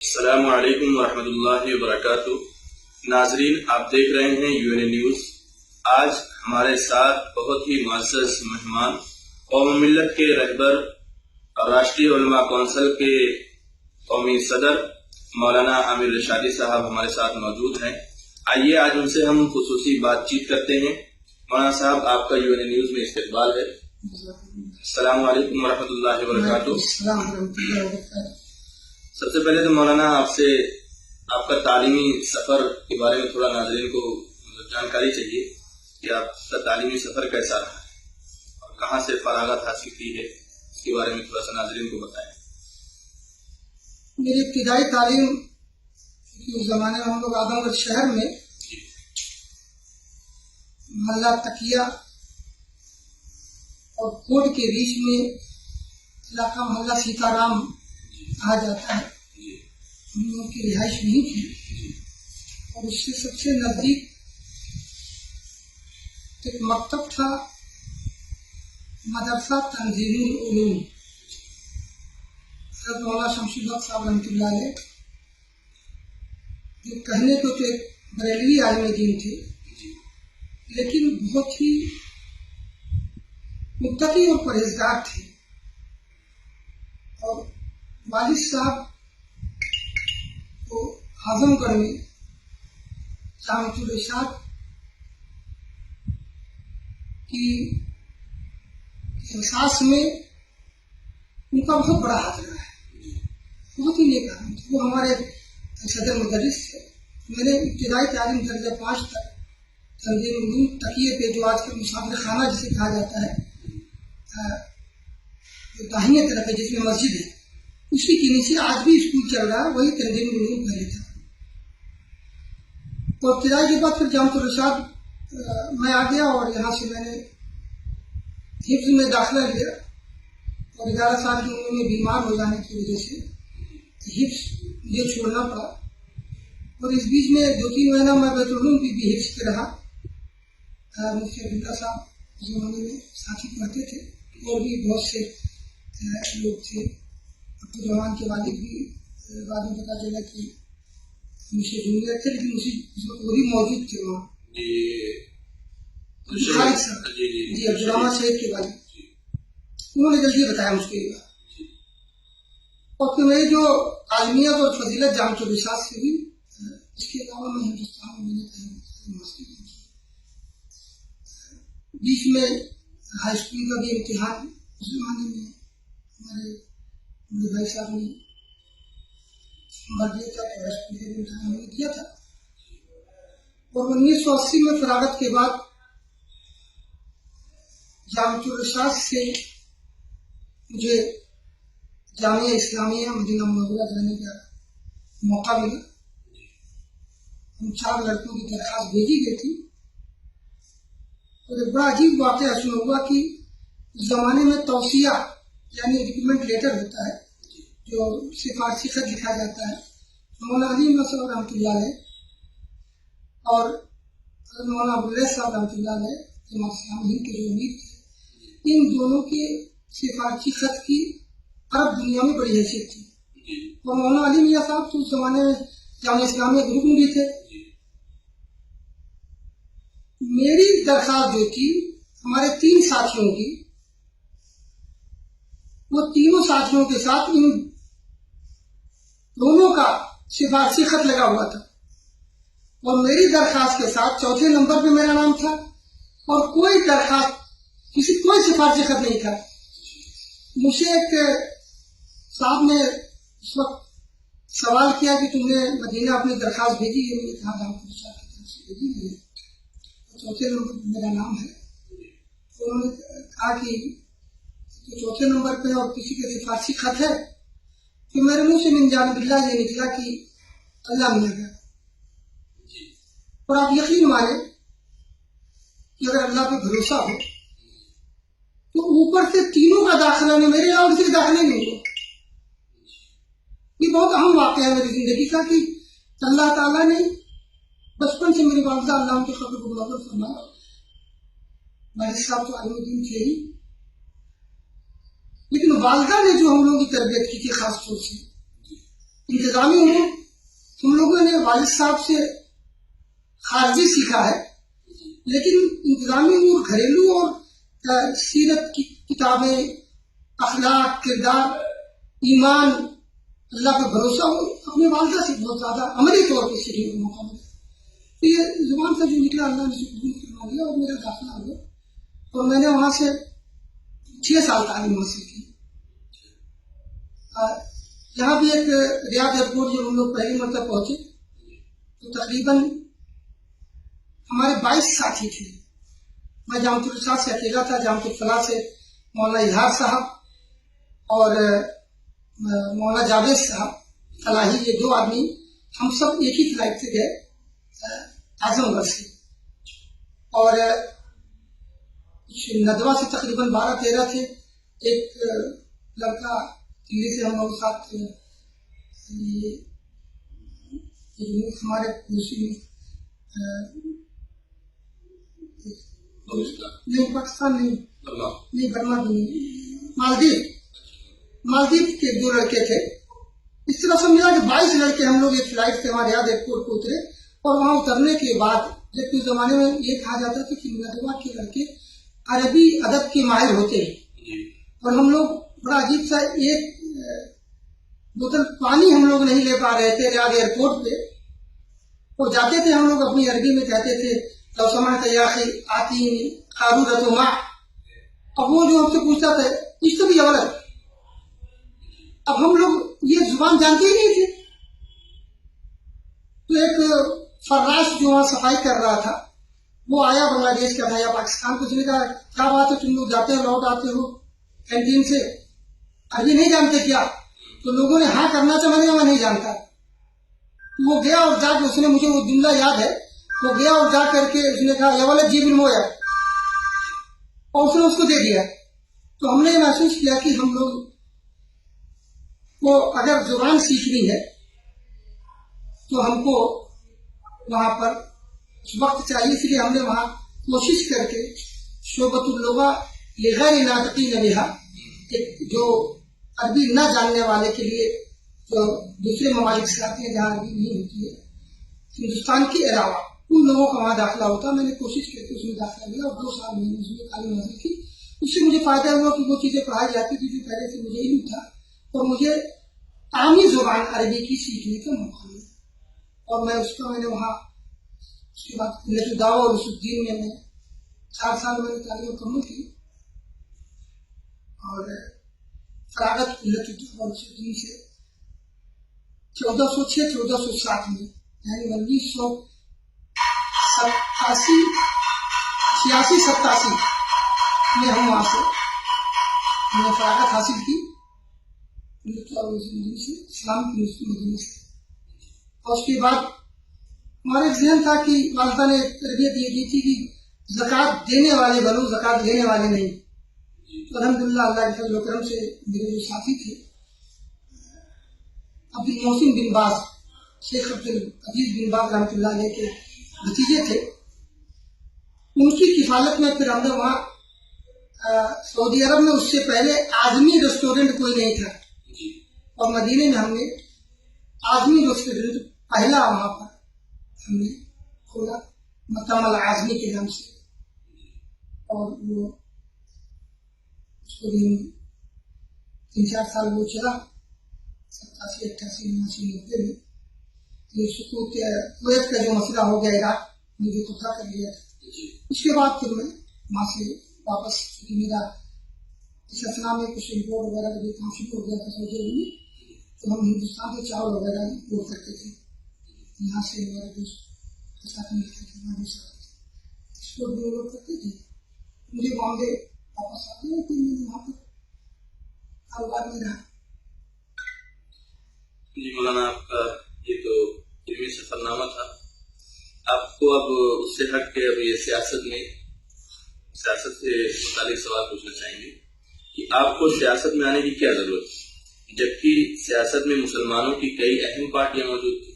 अस्सलामु अलैकुम वरहमतुल्लाहि वबरकातुह। नाजरीन, आप देख रहे हैं यूएनए न्यूज। आज हमारे साथ बहुत ही मुअज़्ज़ज़ मेहमान कौम मिल्लत के रहबर और राष्ट्रीय उलमा कौंसिल के कौमी सदर मौलाना आमिर रिशादी साहब हमारे साथ मौजूद हैं। आइए आज उनसे हम खुसूसी बातचीत करते हैं। मौलाना साहब, आपका यूएनए न्यूज में इस्तकबाल है। अस्सलामु अलैकुम वरहमतुल्लाहि वबरकातुह। सबसे पहले तो मौलाना आपसे आपका तालीमी सफर के बारे में थोड़ा नाज़रीन को जानकारी चाहिए कि आपका तालीमी सफर कैसा रहा है और कहाँ से फरागत हासिल की है, इसके बारे में थोड़ा सा नाज़रीन को बताएं। मेरी इब्तिदाई तालीम उस जमाने में हम लोग आदमगढ़ शहर में मोहल्ला तकिया और कोट के बीच में इलाका मोहल्ला सीताराम कहा जाता है, हम लोगों की रिहाइश नहीं थी। और उससे सबसे नजदीक एक मकतब था, मदरसा तंजीमुल उलूम, हज़रत मौलाना शमशुल हक साहब रहमतुल्लाह अलैह, जो कहने को तो एक बरेलवी आलिम दीन थे, लेकिन बहुत ही मुत्तकी और परहेजगार थे। और वालिद साहब को आजमगढ़ में जामिअतुल इरशाद की एहसास में उनका बहुत बड़ा हाथ रहा है, बहुत ही नेक आदमी थे। वो हमारे सदर मुदर्रिस थे। मैंने इब्तिदाई तालीम दर्जा 5 तक तंजीमुल तकिए पे, जो आज का मुसाफिर खाना जिसे कहा जाता है, जो दाहिने तरफ है जिसमें मस्जिद है, उसी के नीचे आज भी स्कूल चल रहा है, वही तंजीमुल उलूम पहले था। तो इब्तिदाई के बाद फिर जामिअतुल इरशाद मैं आ गया और यहाँ से मैंने हिफ्ज़ में दाखिला लिया और 11 साल की उम्र में बीमार हो जाने की वजह से हिफ्ज़ मुझे छोड़ना पड़ा। और इस बीच में 2-3 महीना मैं बैतुल उलूम की भी हिफ्ज़ पे रहा। मुफ्ती अब्दुल्ला साहब उस जमाने में साथी पढ़ते थे और भी बहुत से लोग थे। अब्दुल के वालिद भी बाद में पता चला कि मुझसे जूनियर थे, लेकिन वो भी मौजूद थे वहाँ। जी अब्दुल सैद के वालिद, उन्होंने जल्दी बताया मुझके लिए। और फिर मेरी जो आलमियत और फजीलत जामिअतुल इरशाद से भी, इसके अलावा मैं हिंदुस्तान में बीच में हाई स्कूल का भी इम्तिहान उस जमाने में हमारे मेरे भाई साहब ने दिया था, तो हाई स्कूल का भी इम्तिहान मैंने दिया था। और 1980 में फरागत के बाद जामिअतुल इरशाद से मुझे जामिया इस्लामिया मदीना मुनव्वरा जाने का मौका मिला। हम 4 लड़कों की दरखास्त भेजी गई थी। और एक बड़ा अजीब वाक़या इसमें हुआ कि उस जमाने में तौसिया यानी रिकमेंड लेटर होता है, जो सिफारशी खत लिखा जाता है। मौलाना अली साहब रहमतुल्लाह अलैह और मौलाना अब्दुल्ला साहब रहमतुल्लाह अलैह जमात के जो अमीर थे, इन दोनों के सिफारशी खत की अरब दुनिया में बड़ी हैसियत थी। और मौलाना अली मियाँ साहब तो उस जमाने में जामिया इस्लामिया ग्रुप में भी थे। मेरी दरखास्त जो थी हमारे 3 साथियों की, वो तीनों साथियों के साथ इन दोनों का सिफारशी खत लगा हुआ था। और मेरी दरखास्त के साथ 4थे नंबर पे मेरा नाम था और कोई दरखास्त कोई सिफारशी खत नहीं था। मुझसे एक साहब ने उस वक्त सवाल किया कि तुमने मदीना अपनी दरखास्त भेजी है? मैंने कहा जामिअतुल इरशाद की तरफ से भेजी है, 4थे नंबर पर मेरा नाम है। तो उन्होंने कहा कि तो 4थे नंबर पे और किसी के सिफारशी खत है? तो मेरे मुंह से मिन जानिबिल्लाह ये निकला कि अल्लाह मिल गया। और आप यकीन माने कि अगर अल्लाह पे भरोसा हो तो ऊपर से तीनों का दाखिला नहीं, मेरे यहाँ किसी का दाखिला नहीं हुआ। ये बहुत अहम वाक़या है मेरी जिंदगी का कि अल्लाह ताला ने बचपन से मेरी वालिदा अल्लाह उनके क़ब्र को मुनव्वर फरमाया। वालिद साहब तो आलिम दीन थे ही, लेकिन वालिदा ने जो हम लोगों की तरबियत की थी खास तौर से, इंतजामी उमूर हम लोगों ने वालिद साहब से खारजी सीखा है, लेकिन इंतजामी उमूर घरेलू और सीरत की किताबें, अखलाक, किरदार, ईमान, अल्लाह पे भरोसा हो अपने वालदा से बहुत ज्यादा अमली तौर पर सीखने का मौका मिला। तो ये जुबान से जो निकला अल्लाह ने कबूल करवा लिया और मेरा दाखिला हो गया और मैंने वहां से 6 साल तालीम हासिल की। यहाँ भी एक रियाद एयरपोर्ट जब हम लोग पहली मरतब पहुंचे तो तकरीबन हमारे 22 साथी थे। मैं जामतुल साहब से अकेला था, जामतुल फलाह से मौलाना इजहार साहब और मौलाना जावेद साहब फलाही, ये 2 आदमी हम सब एक ही फ्लाइट से गए आजमगढ़ से। और नदवा से तकरीबन 12-13 थे। एक लड़का दिल्ली से हम लोग साथ हमारे नहीं पाकिस्तान नहीं बर्मा भी नहीं, मालदीव के 2 लड़के थे। इस तरह समझा कि 22 लड़के हम लोग एक फ्लाइट से हमारे याद एयरपोर्ट को उतरे और वहां उतरने के बाद, जबकि उस जमाने में ये कहा जाता था कि नदवा के लड़के अरबी अदब के माहिर होते हैं, और हम लोग बड़ा अजीब सा एक बोतल पानी हम लोग नहीं ले पा रहे थे रियाद एयरपोर्ट पे, और जाते थे हम लोग अपनी अरबी में कहते थे तो समात याखी आती खारूरतुमा। अब वो जो हमसे पूछता था इस तो भी अवलत, अब हम लोग ये जुबान जानते ही नहीं थे। तो एक फर्राश जो वहां सफाई कर रहा था वो आया, बांग्लादेश का था या पाकिस्तान, कुछ नहीं कहा क्या बात है तुम लोग जाते हो लौट आते हो कैंटीन से, अरबी नहीं जानते क्या? तो लोगों ने हाँ करना था, मैंने नहीं जानता। तो वो गया और जाके उसने, मुझे वो जुमला याद है, वो गया और जा करके उसने कहा ये वाला जी बिन मोया, और उसने उसको दे दिया। तो हमने ये महसूस किया कि हम लोग को अगर जुबान सीखनी है तो हमको वहां पर वक्त चाहिए, इसलिए हमने वहां कोशिश करके शोबतुल लुगा लिगैर नातिकीन बिहा, जो अरबी न जानने वाले के लिए, जो दूसरे ममालिक से आते हैं जहाँ अरबी नहीं होती है, हिंदुस्तान के अलावा उन लोगों का वहां दाखिला होता। मैंने कोशिश की उसमें दाखिला लिया और 2 साल मैंने उसमें तालीम हासिल की। उससे मुझे फायदा हुआ कि वो चीजें पढ़ाई जाती थी जो पहले से मुझे इल्म था, और मुझे आमी जुबान अरबी की सीखने का मौका मिला। और मैंने वहाँ उसके बाद दावा और उसुद्दीन में मैं 4 साल मैंने तालीम मुकम्मल की, और फरागत उसुद्दीन से 1406-1407 में, यानी 1986-87 में हम वहां से हमने फरागत हासिल की इस्लाम की मदीने से। और उसके बाद हमारे जहन था कि वालिदा ने तरबियत ये दी थी कि ज़कात देने वाले बनो, ज़कात लेने वाले नहीं। तो अल्हम्दुलिल्लाह अल्लाह के फजल करम से मेरे जो साथी थे अब्दुल मोहसिन बिन बाज, शेख अब्दुल अजीज बिन बाज रहमतुल्लाह अलैह के भतीजे थे, उनकी किफालत में फिर हमने वहाँ सऊदी अरब में उससे पहले आजमी रेस्टोरेंट कोई नहीं था, और मदीने में हमने आजमी रेस्टोरेंट पहला वहां पर हमने खोला मतमल आजमी के नाम से। और वो उसको भी 3-4 साल वो चला, 87, 88, 89, 90 में। ये सुकूत कुवैत का जो मसला हो गया, इराक में जो कब्जा कर लिया था, उसके बाद फिर मैं वहां से वापस, मेरा इस असना में कुछ इम्पोर्ट वगैरह का भी काम शुरू हो गया था सऊदी अरब में, तो हम हिंदुस्तान से चावल वगैरह इम्पोर्ट करते थे, यहाँ से हमारे दोस्त के साथ मिलते थे, इसको भी लोग करते थे। मुझे बॉम्बे वापस आते हैं, फिर मैंने वहाँ पर कारोबार में रहा। जी मौलाना, आपका ये तो इल्मी सफरनामा था। आपको अब उससे हट के अब ये सियासत से मुतालिक सवाल पूछना चाहेंगे कि आपको सियासत में आने की क्या जरूरत है, जबकि सियासत में मुसलमानों की कई अहम पार्टियां मौजूद थी।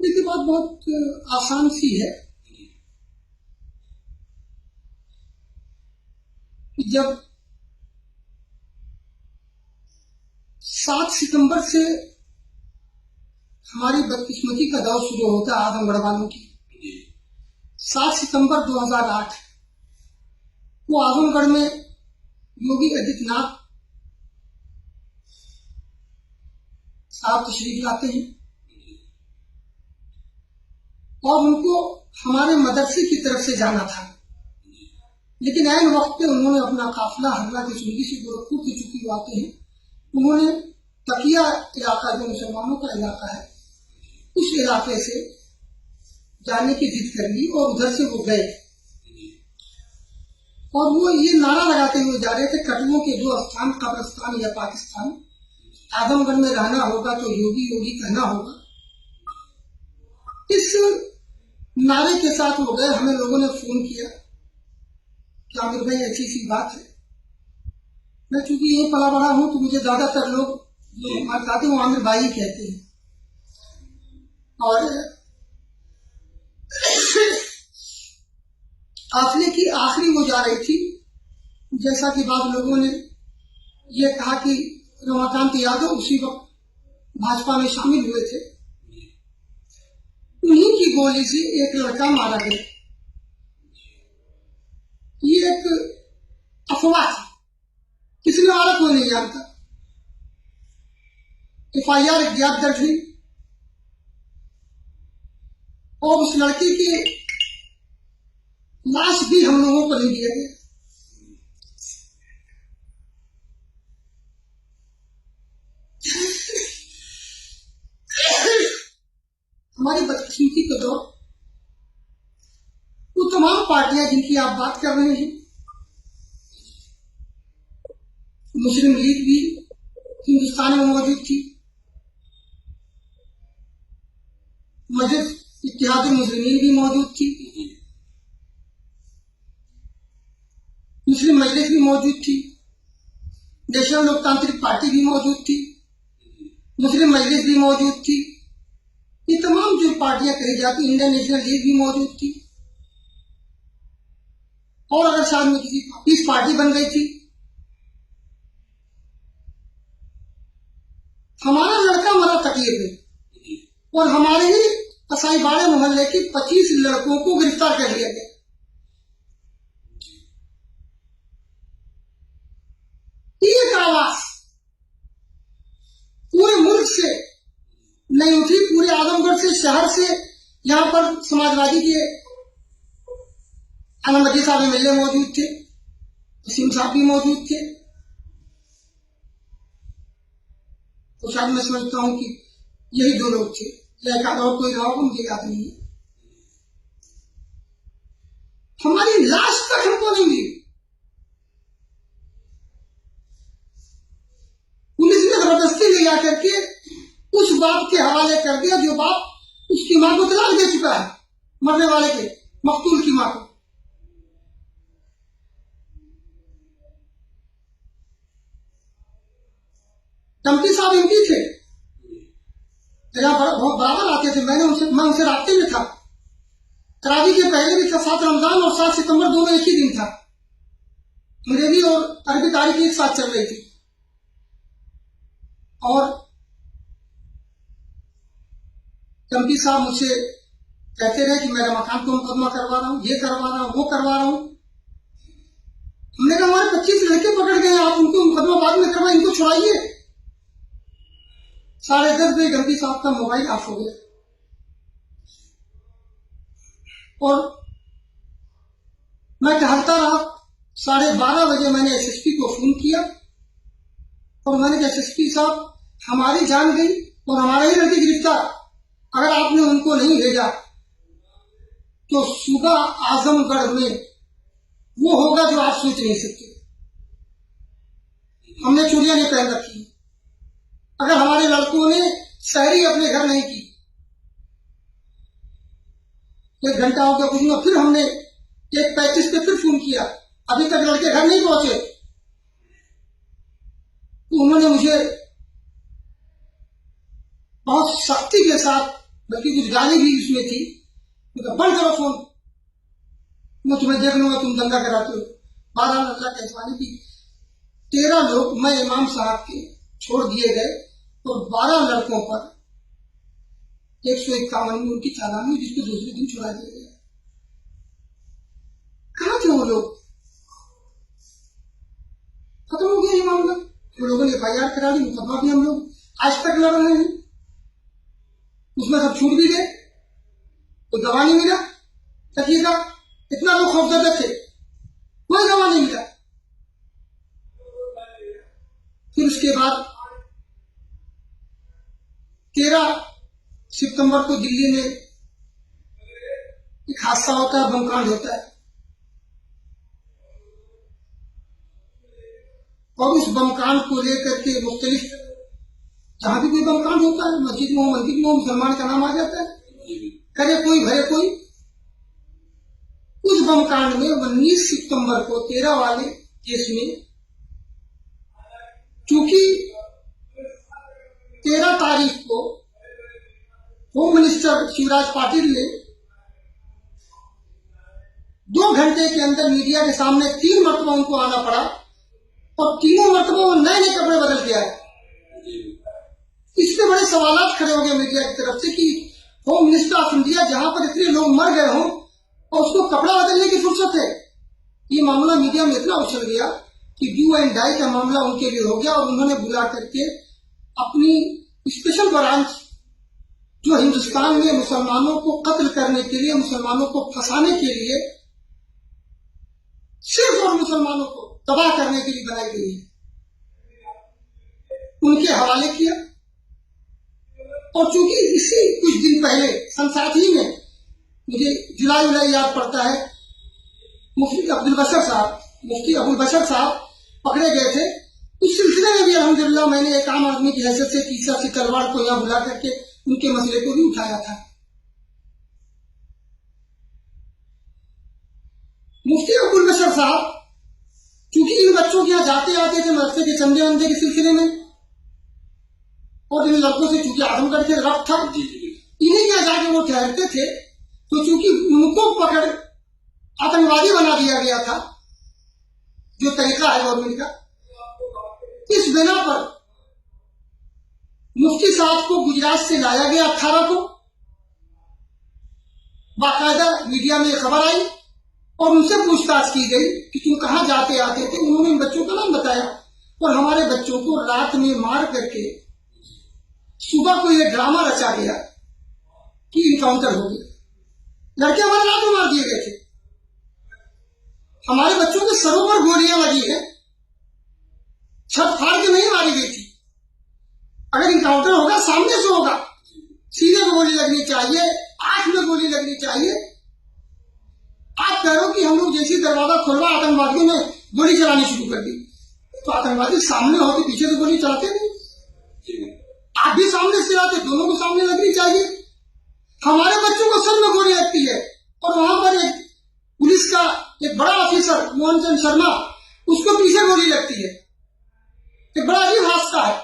देखिए, बात बहुत आसान सी है। जब 7 सितंबर से हमारी बदकिस्मती का दौर शुरू होता है आजमगढ़ वालों की। 7 सितंबर 2008 वो आजमगढ़ में योगी आदित्यनाथ साहब तशरीफ लाते हैं और उनको हमारे मदरसे की तरफ से जाना था, लेकिन ऐन वक्त पे उन्होंने अपना काफिला हरला की सुनगी से गोरखपुर की चुकी आते हैं, उन्होंने तकिया इलाका जो मुसलमानों का इलाका है उस इलाके से जाने की जिद कर ली और उधर से वो गए और वो ये नारा लगाते हुए जा रहे थे, कटुओं के 2 स्थान, कब्रिस्तान या पाकिस्तान, आजमगढ़ में रहना होगा तो योगी योगी कहना होगा। इस नारे के साथ वो गए। हमें लोगों ने फोन किया कि आमिर भाई ऐसी सी बात है। मैं चूंकि यही पला बड़ा हूं तो मुझे ज्यादातर लोग जो हमारे साथ हैं वो आमिर भाई ही कहते हैं। और काफिले की आखिरी वो जा रही थी, जैसा कि बाद लोगों ने ये कहा कि रमाकांत यादव उसी वक्त भाजपा में शामिल हुए थे, उन्हीं की गोली से एक लड़का मारा गया। ये एक अफवाह थी, किसी ने मारा कोई नहीं जानता। FIR 11 दर्ज हुई और उस लड़के की लाश भी हम लोगों को नहीं दिया गया। हमारी बदकिस्मती का दौर, वो तमाम पार्टियां जिनकी आप बात कर रहे हैं, मुस्लिम लीग भी हिंदुस्तान में मौजूद थी, मजलिस इत्तेहादुल मुस्लिमीन भी मौजूद थी, मुस्लिम मजलिस भी मौजूद थी, नेशनल लोकतांत्रिक पार्टी भी मौजूद थी, मुस्लिम मजलिस भी मौजूद थी। ये तमाम जो पार्टियां कही जाती, इंडियन नेशनल लीग भी मौजूद थी। और अगर शायद में किसी पीस पार्टी बन गई थी। हमारा लड़का मरा तकिए पे और हमारे ही कसाईबाड़े मोहल्ले के 25 लड़कों को गिरफ्तार कर लिया गया। एक आवाज पूरे मुल्क से नहीं उठी, पूरे आजमगढ़ से, शहर से। यहां पर समाजवादी के अहमदी साहब MLA मौजूद थे, वसीम साहब भी मौजूद थे। तो शायद मैं समझता हूं कि यही 2 लोग थे, या और कोई रहा हो मुझे याद नहीं है। हमारी लाश तक हमको नहीं मिली। पुलिस ने जबरदस्ती ले जा करके उस बाप के हवाले कर दिया जो बाप उसकी मां को तलाक दे चुका है, मरने वाले के, मकतूल की मां को। टम्पी साहब MP थे, बहुत बराबर आते थे। मैं उनसे रास्ते में था। तरावी के पहले भी था, 7 रमजान और 7 सितंबर दोनों एक ही दिन था। अंग्रेजी और अरबी तारीख एक साथ चल रही थी। और टम्पी साहब मुझसे कहते रहे कि मैं रमाकांत को मुकदमा करवा रहा हूं, ये करवा रहा हूं, वो करवा रहा हूं। हमने कहा हमारे 25 लड़के पकड़ गए, आप उनको मुकदमा बाद में करवाए, इनको छुड़ाइए। 10:30 बजे टम्पी साहब का मोबाइल ऑफ हो गया और मैं टहलता रहा। 12:30 बजे मैंने SSP को फोन किया और मैंने कहा SSP साहब, हमारी जान गई और हमारा ही लड़के गिरफ्तार। अगर आपने उनको नहीं भेजा तो सुबह आजमगढ़ में वो होगा जो आप सोच नहीं सकते। हमने चूड़ियां नहीं पहन रखी। अगर हमारे लड़कों ने सहरी अपने घर नहीं की, 1 घंटा हो गया कुछ नहीं, फिर हमने 1:35 पे फिर फोन किया, अभी तक लड़के घर नहीं पहुंचे। तो उन्होंने मुझे बहुत सख्ती के साथ, बल्कि कुछ गाली भी उसमें थी, बंद करो फोन, मैं तुम्हें देख लूंगा तुम दंगा कराते हो। 12 अल्लाह के एहसान की 13 लोग, मैं इमाम साहब के छोड़ दिए गए और 12 लड़कों पर 151 में उनकी चालान हुई, जिसको दूसरे दिन छुड़ा दिया गया। कहाँ थे वो लोग? खत्म हो गया ये मामला। वो लोगों ने FIR करा दी, मुकदमा भी हम लोग आज तक लड़ रहे हैं, उसमें सब छूट भी गए, कोई गवाह नहीं मिला। देखिएगा, इतना लोग खौफजदा थे, कोई गवाह नहीं मिला। फिर उसके बाद 13 सितंबर को दिल्ली में एक हादसा होता है, बमकांड होता है, और उस बमकांड को लेकर के मुख्तलिफ, जहां भी कोई बमकांड होता है, मस्जिद में हो, मंदिर में हो, मुसलमान का नाम आ जाता है, करे कोई भरे कोई। उस बमकांड में 19 सितंबर को 13 वाले केस में, चूंकि 13 तारीख को होम मिनिस्टर शिवराज पाटिल ने 2 घंटे के अंदर मीडिया के सामने 3 मरतबा उनको आना पड़ा, और तीनों मरतबा वो नए नए कपड़े बदल के आए। इससे बड़े सवालात खड़े हो गए मीडिया की तरफ से कि होम मिनिस्टर ऑफ इंडिया, जहां पर इतने लोग मर गए हों और उसको कपड़ा बदलने की फुर्सत है। ये मामला मीडिया में इतना उछल गया कि डू एंड डाई का मामला उनके लिए हो गया, और उन्होंने बुला करके अपनी स्पेशल ब्रांच, जो हिंदुस्तान में मुसलमानों को कत्ल करने के लिए, मुसलमानों को फंसाने के लिए, सिर्फ और मुसलमानों को तबाह करने के लिए बनाई गई है, उनके हवाले किया। और चूंकि इसी कुछ दिन पहले सन 60 में, मुझे जुलाई याद पड़ता है, मुफ्ती अब्दुल बशर साहब पकड़े गए थे। उस सिलसिले में भी अल्हम्दुलिल्लाह मैंने एक आम आदमी की हैसियत से तीसरा सी तलवार को यहाँ बुला करके उनके मसले को भी उठाया था। मुफ्ती अब्दुल बशर साहब चूंकि इन बच्चों के यहाँ जाते आते थे मदरसे के चंदे वंदे के सिलसिले में, और इन लड़कों से चूंकि आजमगढ़ के रब था, इन्हीं के जाके वो ठहरते थे, तो चूंकि उनको पकड़ आतंकवादी बना दिया गया था, जो तरीका है गवर्नमेंट का, इस बिना पर मुफ्ती साहब को गुजरात से लाया गया 18 को। बाकायदा मीडिया में खबर आई और उनसे पूछताछ की गई कि तुम कहाँ जाते आते थे। उन्होंने इन बच्चों का नाम बताया, और हमारे बच्चों को रात में मार करके सुबह को यह ड्रामा रचा गया कि इनकाउंटर हो गया। लड़के हमारे रात में मार दिए गए थे, हमारे बच्चों के सरों पर गोलियां लगी है, छत फाड़ के नहीं मारी गई थी। अगर इनकाउंटर होगा सामने से होगा, सीने में गोली लगनी चाहिए, आंख में गोली लगनी चाहिए। आप कह रहे हो कि हम लोग जैसे दरवाजा खुलवा आतंकवादियों ने गोली चलानी शुरू कर दी, तो आतंकवादी सामने होते पीछे से गोली चलाते नहीं, आप भी सामने से चलाते, दोनों को सामने लगनी चाहिए। हमारे बच्चों को सर में गोली लगती है, और वहां पर एक पुलिस का एक बड़ा ऑफिसर मोहन चंद शर्मा, उसको पीछे गोली लगती है। एक बड़ा अजीब हादसा है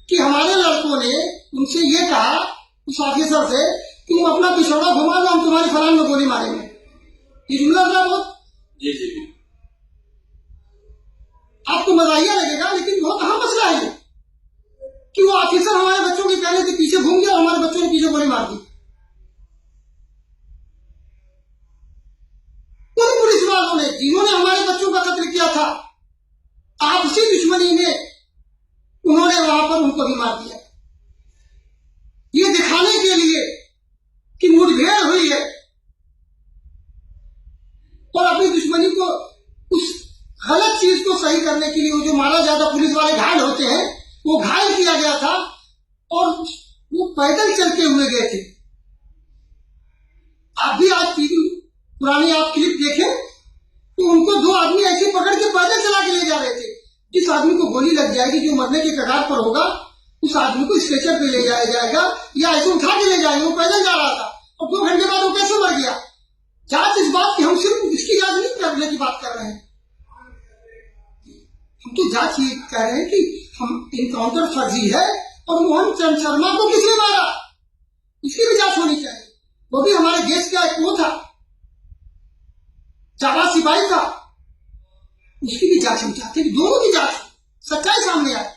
कि हमारे लड़कों ने उनसे ये कहा, उस ऑफिसर से, कि तुम अपना पिछौड़ा घुमा लो, हम तुम्हारी फलान में गोली मारेंगे। ये जुमला था वो, आपको मजाहिया लगेगा, लेकिन वो कहां मसला है कि वो ऑफिसर हमारे बच्चों के कहने से पीछे घूम गया और हमारे बच्चों ने पीछे गोली मार दी। उन पुलिस वालों ने जिन्होंने हमारे बच्चों का कत्ल किया था, आपसी दुश्मनी में उन्होंने वहां पर उनको भी मार दिया, ये दिखाने के लिए कि मुठभेड़ हुई है, और अपनी दुश्मनी को, उस गलत चीज को सही करने के लिए, वो जो मारा जाता पुलिस वाले घायल होते हैं, वो घायल किया गया था, और वो पैदल चलते हुए गए थे। आप भी आज पुरानी आप क्लिप देखें तो उनको 2 आदमी ऐसे पकड़ के पैदल चला के ले जा रहे थे। जिस आदमी को गोली लग जाएगी, जो मरने के कगार पर होगा, उस आदमी को स्ट्रेचर पे ले जाया जाएगा या ऐसे उठा के ले जाएंगे। वो पैदल जा रहा था, और 2 घंटे बाद वो कैसे मर गया? जांच इस बात की, हम सिर्फ इसकी जांच नहीं करने की बात कर रहे हैं, हम तो जांच ये कह रहे हैं कि हम इनकाउंटर फर्जी है, और मोहन चंद शर्मा को किसने मारा, इसकी भी जांच होनी चाहिए। वो भी हमारे देश का एक वो था, जाबाज सिपाही था, उसकी भी जांच हम चाहते हैं, दोनों की जांच। सच्चाई सामने आए।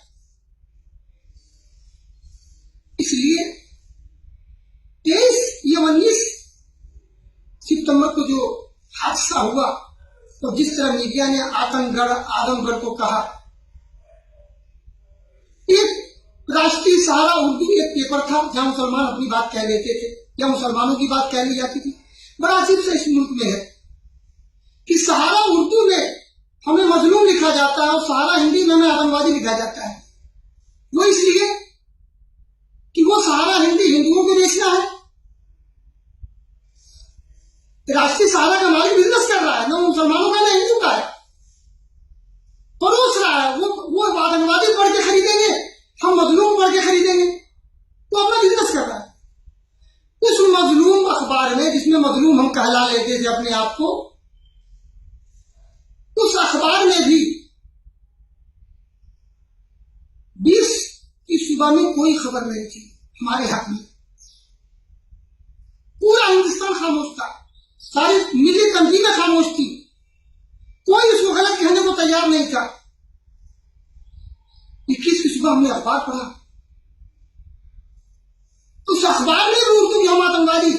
इसलिए 23 या 19 सितंबर को जो हादसा हुआ, तो जिस तरह मीडिया ने आदमगढ़ को कहा, एक राष्ट्रीय सहारा उर्दू एक पेपर था जहां मुसलमान अपनी बात कह लेते थे या मुसलमानों की बात कह ली जाती थी। बड़ा अजीब सा इस मुल्क में है कि सहारा उर्दू में हमें मजलूम लिखा जाता है और सहारा हिंदी में हमें आतंकवादी लिखा जाता है। वो इसलिए कि वो सहारा हिंदी हिंदुओं को बेचना है। राष्ट्रीय सहारा का मालिक बिजनेस कर रहा है, ना मुसलमानों का ना हिंदू का है, परोस रहा है। वो आतंकवादी पढ़ के खरीदेंगे, हम मजलूम पढ़ के खरीदेंगे, वो अपना बिजनेस कर रहा है। उस मजलूम अखबार में, जिसमें मजलूम हम कहला लेते थे अपने आप को, उस अखबार में भी 20 की सुबह में कोई खबर नहीं थी हमारे हक में। पूरा हिंदुस्तान खामोश था, सारी मिली तंजीमें खामोश थी, कोई उसको गलत कहने को तैयार नहीं था। 21 की सुबह हमने अखबार पढ़ा, उस अखबार में भी उर्दू की हम आतंकवादी,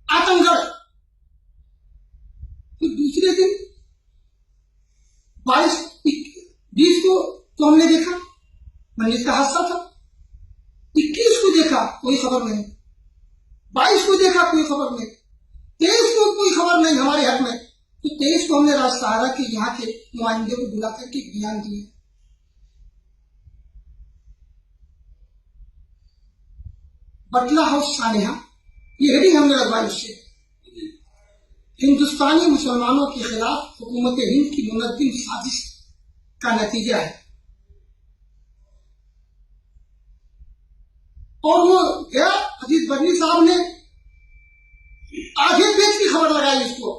आतंकगढ़। फिर दूसरे दिन 22-20 को तो हमने देखा 19 का हादसा था, 21 को देखा कोई खबर नहीं, 22 को देखा कोई खबर नहीं, 23 को कोई खबर नहीं हमारे हक में। तो 23 को हमने राज सहारा के यहाँ के नुमाइंदे को बुला करके बयान दिए। बटला हाउस सानेहा, ये हेडिंग हमने लगवाई उससे, हिंदुस्तानी मुसलमानों के खिलाफ हुकूमत हिंद की मुनज़्ज़म साजिश का नतीजा है। और वो गया अजीत बर्नी साहब ने आधे पेज की खबर लगाई इसको।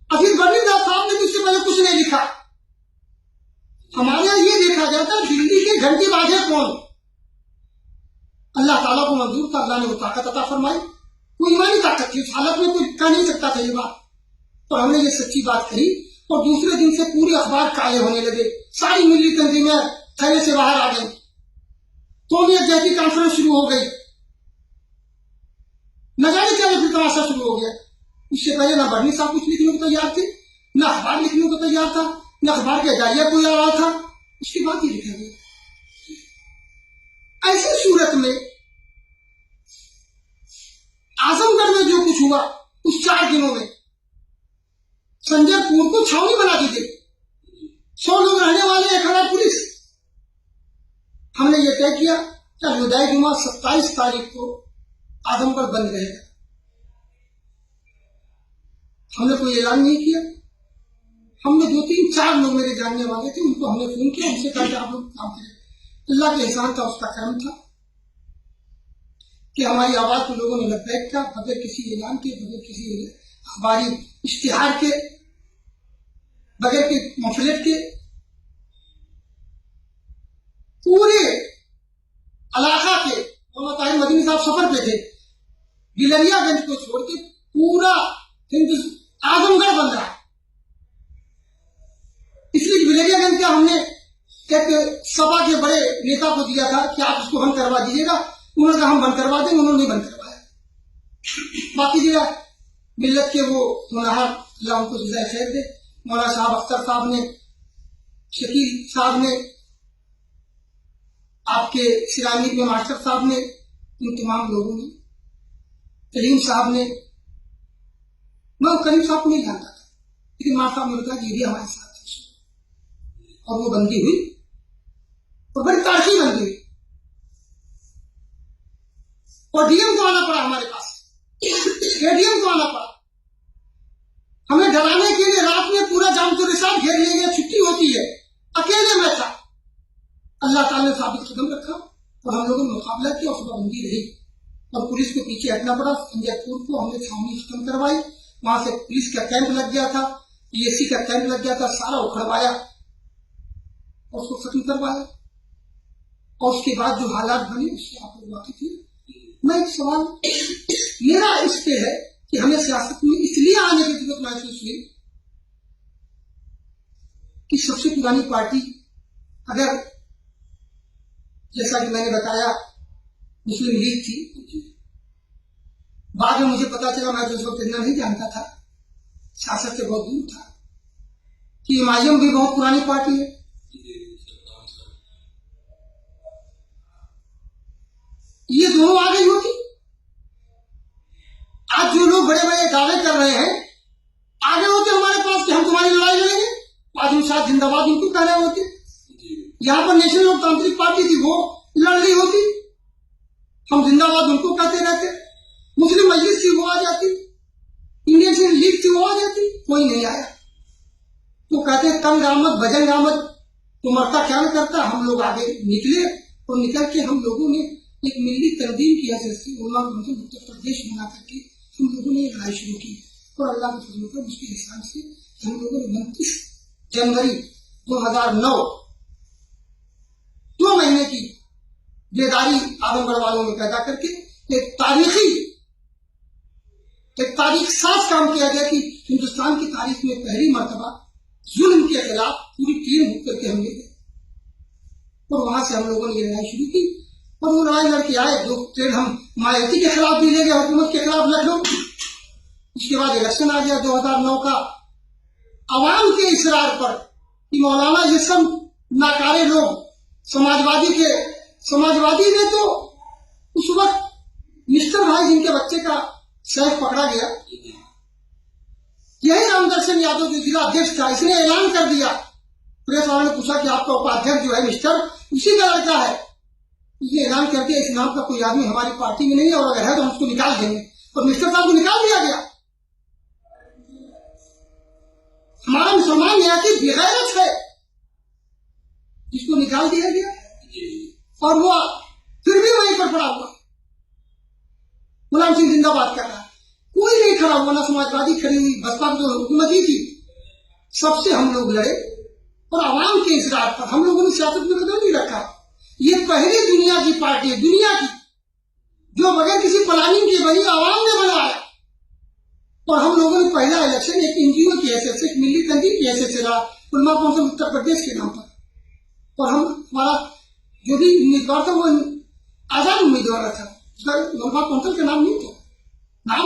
अजीत बर्नी साहब ने इससे पहले कुछ नहीं लिखा। हमारे यहाँ ये देखा जाता है दिल्ली के घंटी बाजे कौन, अल्लाह ताला को मंजूर था, अल्लाह ने वो ताकत अता फरमाई, वो ईमानी ताकत थी, उस हालत में कोई कह नहीं सकता था ये बात। तो हमने ये सच्ची बात कही और दूसरे दिन से पूरे अखबार काले होने लगे, सारी मिली तंजीमें थैले से बाहर आ गई, कौमियत जैसी कॉन्फ्रेंस शुरू हो गई, न जाने क्या फिर तमाशा शुरू हो गया। इससे पहले ना बर्नी साहब कुछ लिखने को तैयार थे, न अखबार लिखने को तैयार था, न अखबार के जारिया कोई आ रहा था, उसके बाद ही लिखा गया। ऐसी सूरत में आजमगढ़ में जो कुछ हुआ उस 4 दिनों में, संजय पुर को छावनी बना दी गई, 100 लोग रहने वाले, 1000 पुलिस। हमने ये तय किया कि विदाई जुमा 27 तारीख को आजमगढ़ बंद रहेगा। हमने कोई ऐलान नहीं किया। हमने 2-3-4 लोग मेरे जानने वाले थे, उनको हमने फोन किया, उनसे कहा कि आप लोग काम करें। अल्लाह के एहसान था, उसका कर्म था कि हमारी आवाज को लोगों ने लब्बैक किया, बगैर किसी ऐलान के, बगैर किसी अखबारी इश्तिहार के, बगैर के मफलेट के। पूरे इलाका के मोहम्मद ताहिर मदनी साहब सफर पे थे, गिलरियागंज को छोड़ के पूरा आजमगढ़ बंद रहा। इसलिए गिलरियागंज का हमने एक सभा के बड़े नेता को दिया था कि आप इसको बंद करवा दीजिएगा। उन्होंने कहा हम बंद करवा देंगे, उन्होंने नहीं बंद करवाया। बाकी जगह मिल्लत के वो मुनाहर, अल्लाह उनको जज़ाए खैर दे, मौलाना साहब अख्तर साहब ने, शकील साहब ने, आपके सिरानी में मास्टर साहब ने, इन तमाम लोगों ने, करीम साहब ने, मैं करीम साहब को नहीं जानता था, लेकिन मास्टर साहब ने बताया कि ये भी हमारे साथ है, और वो बंदी हुई और बड़ी तारीखी बंदी हुई। और डीएम को आना पड़ा हमारे पास, एडीएम को आना पड़ा। हमें डराने के लिए रात में पूरा जाम तो रिसाब घेर लेंगे, छुट्टी होती है, अकेले में था। अल्लाह ताला ने साबित कदम रखा और हम लोगों ने मुकाबला किया और सुबहबंदी रही और पुलिस को पीछे हटना पड़ा। संजयपुर को हमने छावनी खत्म करवाई, वहां से पुलिस का कैंप लग गया था, पीएससी का कैंप लग गया था, सारा उखड़वाया और उसको खत्म करवाया। और उसके बाद जो हालात बने उससे आप लोग वाकिफ थे। मैं एक सवाल मेरा इस पे है कि हमें सियासत में इसलिए आने की जरूरत महसूस हुई कि सबसे पुरानी पार्टी अगर जैसा कि मैंने बताया मुस्लिम लीग थी। बाद में मुझे पता चला, मैं तो उस वक्त इतना नहीं जानता था, सियासत से बहुत दूर था, कि एमआईएम भी बहुत पुरानी पार्टी है। ये दोनों आ गई होती। आज जो लोग बड़े बड़े दावे कर रहे हैं आगे होते हमारे पास कि हम तुम्हारी लड़ाई लड़ेंगे, आजम शाह जिंदाबाद उनको कह रहे होते। यहाँ पर नेशनल लोकतांत्रिक पार्टी थी, वो लड़ रही होती, हम जिंदाबाद उनको कहते रहते। मुस्लिम मजलिस थी, वो आ जाती। इंडियन सिविल लीग थी, वो आ जाती। कोई नहीं आया तो कहते तंग आमद भजन आमद तो मरता ख्याल करता। हम लोग आगे निकले और निकल के हम लोगों ने एक मिली तंजीम की हैसियत से उत्तर प्रदेश बना करके हम लोगों ने लड़ाई शुरू की। और अल्लाह के फजल पर उसके एहसान से हम लोगों ने 29 जनवरी 2009 2 महीने की बेदारी आजमगढ़ वालों में पैदा करके एक तारीख साफ काम किया गया कि हिंदुस्तान की तारीख में पहली मर्तबा जुल्म के खिलाफ पूरी टीम करके हम ले गए। और वहां से हम लोगों ने ये लड़ाई शुरू की और वो लड़ाई लड़के आए। 2 ट्रेन हम मायावती के खिलाफ भी ले गए, हुकूमत के खिलाफ लखनऊ। उसके बाद इलेक्शन आ गया 2009 का। अवाम के इसरार पर कि मौलाना ये सब नाकारे लोग समाजवादी ने तो उस वक्त मिस्टर भाई जिनके बच्चे का सैफ पकड़ा गया, यही रामदर्शन यादव जो जिला अध्यक्ष था, इसने ऐलान कर दिया। प्रेस वालों ने पूछा कि आपका उपाध्यक्ष जो है मिस्टर उसी का लड़का है। ये ऐलान कर दिया इस नाम का कोई आदमी हमारी पार्टी में नहीं है, और अगर है तो हम उसको निकाल देंगे। और मिस्टर साहब को निकाल दिया गया। हमारा मुसलमान यहाँ की बेगैरत है जिसको निकाल दिया गया, और वो फिर भी वहीं पर पड़ा हुआ। मुलायम सिंह जिंदाबाद कर रहा है, कोई नहीं खड़ा हुआ, ना समाजवादी खड़ी हुई, बसपा की जो हुकूमत ही थी सबसे हम लोग लड़े। और आवाम के इसरार पर हम लोगों ने सियासत में कदम नहीं रखा। ये पहली दुनिया की पार्टी है, दुनिया की, जो बगैर किसी प्लानिंग के बनी, आवाम ने बनाया। और हम लोगों ने पहला इलेक्शन एक एनजीओ की हैसियत से, एक मिली तंजीम की हैसियत से रहा, उलमा कौंसिल उत्तर प्रदेश के नाम पर। और हमारा जो भी उम्मीदवार था वो आजाद उम्मीदवार था, उसका उलमा कौंसिल का नाम नहीं था। नाम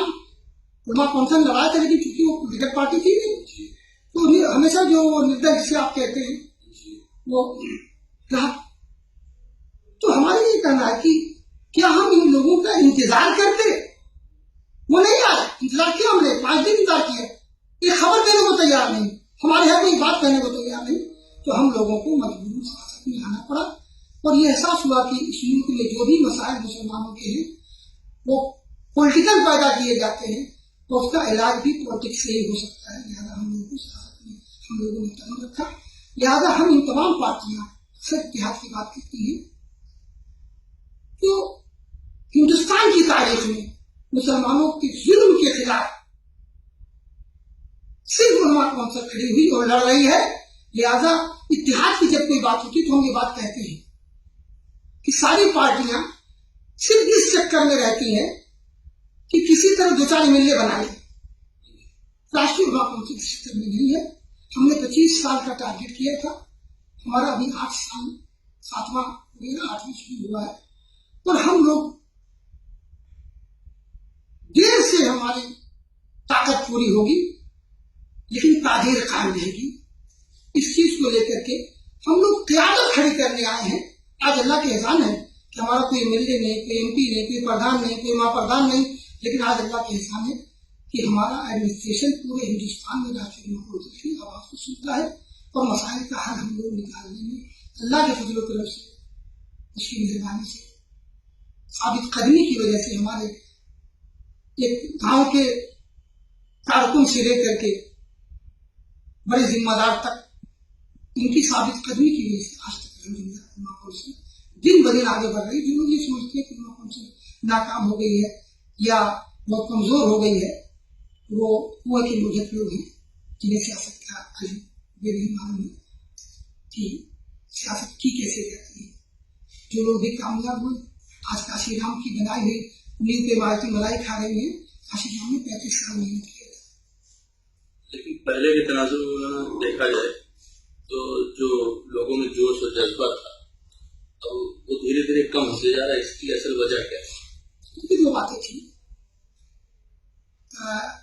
उलमा कौंसिल लगाया था, लेकिन चूंकि वो पॉलिटिकल पार्टी थी नहीं, तो हमेशा जो निर्दय जिसे आप कहते हैं वो रहा। तो हमारे ये कहना है कि क्या हम इन लोगों का इंतजार करते? वो नहीं आए, इंतजार किया हमने, 5 दिन इंतजार किया, एक खबर देने को तैयार नहीं, हमारे यहाँ कोई बात कहने को तैयार नहीं। तो हम लोगों को मजबूर सियासत में आना पड़ा। और ये एहसास हुआ कि इस मुल्क में जो भी मसाइल मुसलमानों के हैं वो पॉलिटिकल पैदा किए जाते हैं, तो उसका इलाज भी पॉलिटिक्स से ही हो सकता है। लिहाजा हम लोगों को सियासत में हम लोगों ने कदम रखा। लिहाजा हम इन तमाम पार्टियां सिर्फ इत्तेहाद की बात करती हैं। तो हिंदुस्तान की तारीख में मुसलमानों के जुल्म के खिलाफ सिर्फ उलमा कौंसिल खड़ी हुई और लड़ रही है। लिहाजा इत्तेहाद की जब कोई बात होती तो हम ये बात कहते हैं कि सारी पार्टियां सिर्फ इस चक्कर में रहती हैं कि किसी तरह 2-4 एमएलए बना ले। राष्ट्रीय उलमा कौंसिल इस चक्कर में नहीं है। हमने 25 साल का टारगेट किया था, हमारा अभी 8 साल 7वां 8वीं शुरू हुआ है। और हम लोग देर से हमारी ताकत पूरी होगी, लेकिन तादेर कायम रहेगी। इस चीज को लेकर के हम लोग क़यादत खड़ी करने आए हैं। आज अल्लाह के एहसान है कि हमारा कोई एमएलए नहीं, कोई एमपी नहीं, कोई प्रधान नहीं, कोई महाप्रधान नहीं, लेकिन आज अल्लाह के एहसान है कि हमारा एडमिनिस्ट्रेशन पूरे हिंदुस्तान में राष्ट्रीय की आवाज को सुनता है और मसाइल का हल हम लोग निकालने में अल्लाह के फजल करम से, उसकी मेहरबानी से, साबित कदमी की वजह से, हमारे एक गांव के कारकुन से लेकर के बड़े जिम्मेदार तक इनकी साबित कदमी की वजह से आज तक उलमा कौंसिल दिन ब दिन आगे बढ़ रही। जो लोग ये सोचते हैं कि उलमा कौंसिल नाकाम हो गई है या बहुत कमजोर हो गई है, वो कुआं के मुझे लोग हैं जिन्हें सियासत का ये नहीं मालूम है कि सियासत की कैसे करती है। जो लोग भी कामयाब हुए, आज काशी राम की बनाई हुई नींव पे मारती मलाई खा रहे हैं। काशी राम ने 35 साल मेहनत किया था। लेकिन पहले के तनाजुर में देखा जाए तो जो लोगों में जोश और जज्बा था, अब वो धीरे धीरे कम होते जा रहा है, इसकी असल वजह क्या है? ये दो बातें थी।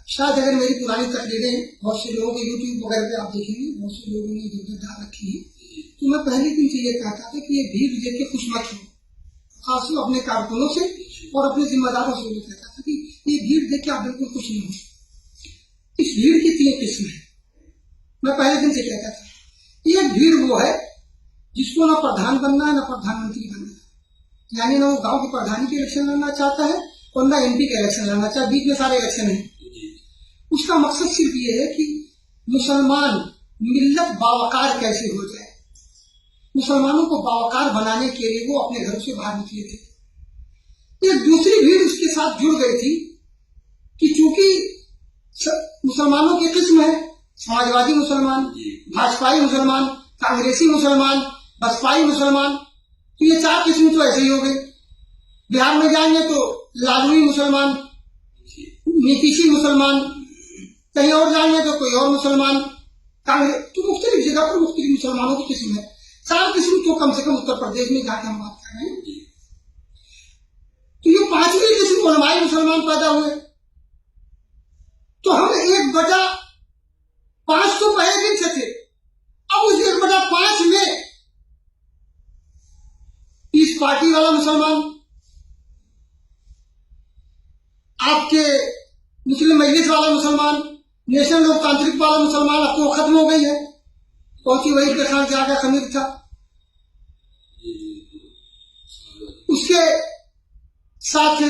शायद अगर मेरी पुरानी तकरीरें बहुत से लोगों के यूट्यूब वगैरह पे आप देखेंगे, बहुत से लोगों ने इधर उधर डाल रखी है, तो मैं पहले दिन से ये कहता था कि ये भीड़ देख के खुश मत हो, खासतौर अपने कारकुनों से और अपने जिम्मेदारों से ये कहता था कि ये भीड़ देख के आप बिल्कुल खुश नहीं हो। इस भीड़ की 3 किस्म है, मैं पहले दिन से कहता था। ये भीड़ वो है जिसको ना प्रधान बनना है ना प्रधानमंत्री बनना है, यानी ना वो गांव के प्रधानी के इलेक्शन लड़ना चाहता है और ना MP का इलेक्शन लड़ना चाहता, बीच में सारे इलेक्शन है। उसका मकसद सिर्फ ये है कि मुसलमान मिल्लत बावकार कैसे हो जाए। मुसलमानों को बावकार बनाने के लिए वो अपने घरों से बाहर निकले थे। एक दूसरी भीड़ उसके साथ जुड़ गई थी कि चूंकि मुसलमानों की किस्म है, समाजवादी मुसलमान, भाजपाई मुसलमान, कांग्रेसी मुसलमान, बसपाई मुसलमान, तो ये 4 किस्म तो ऐसे ही हो गए। बिहार में जाएंगे तो लालूई मुसलमान, नीतीशी मुसलमान, कहीं और जाएंगे तो कोई और मुसलमान, कांग्रेस, तो मुख्तलिफ जगह पर मुख्तलिफ मुसलमानों की किस्म है। 4 किस्म तो कम से कम उत्तर प्रदेश में जाके हम बात कर रहे हैं। तो ये 5वीं किस्म उलमाई मुसलमान पैदा हुए। तो हम 1/5 तो पहले दिन से थे, अब उस 1/5 में इस पार्टी वाला मुसलमान, आपके मुस्लिम मजलिस वाला मुसलमान, नेशनल लोकतांत्रिक वाला मुसलमान, अब तो खत्म हो गई है, पहुंची वही के खान से आगे खमीर था। उसके साथ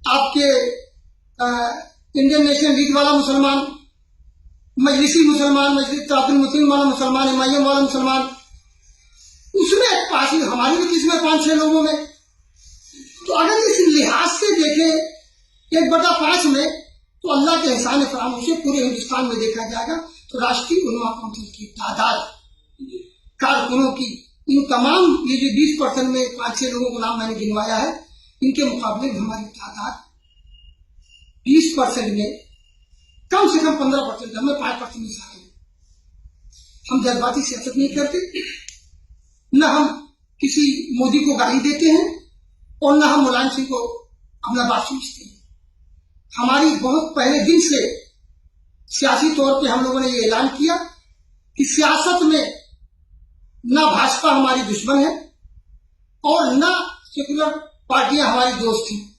आपके इंडियन नेशनल लीग वाला मुसलमान, मजलिसी मुसलमान, मजलिस मुस्लिम वाला मुसलमान, MIM वाला मुसलमान, उसमें पार्टी हमारी भी किस्में 5-6 लोगों में। तो अगर इस लिहाज से देखें 1/5 में, तो अल्लाह के एहसान फरामोशी पूरे हिंदुस्तान में देखा जाएगा तो राष्ट्रीय उलमा काउंसिल की तादाद, कारकुनों की, इन तमाम ये जो 20% में 5-6 लोगों को नाम मैंने गिनवाया है, इनके मुकाबले में हमारी तादाद 20% में कम से कम 15%, हमें 5% में सारे। हम जज्बाती सियासत नहीं करते, न हम किसी मोदी को गाली देते हैं और न हम मुलायम सिंह को अपना बात समझते हैं। हमारी बहुत पहले दिन से सियासी तौर पे हम लोगों ने ये ऐलान किया कि सियासत में न भाजपा हमारी दुश्मन है और न सेकुलर पार्टियां हमारी दोस्त हैं।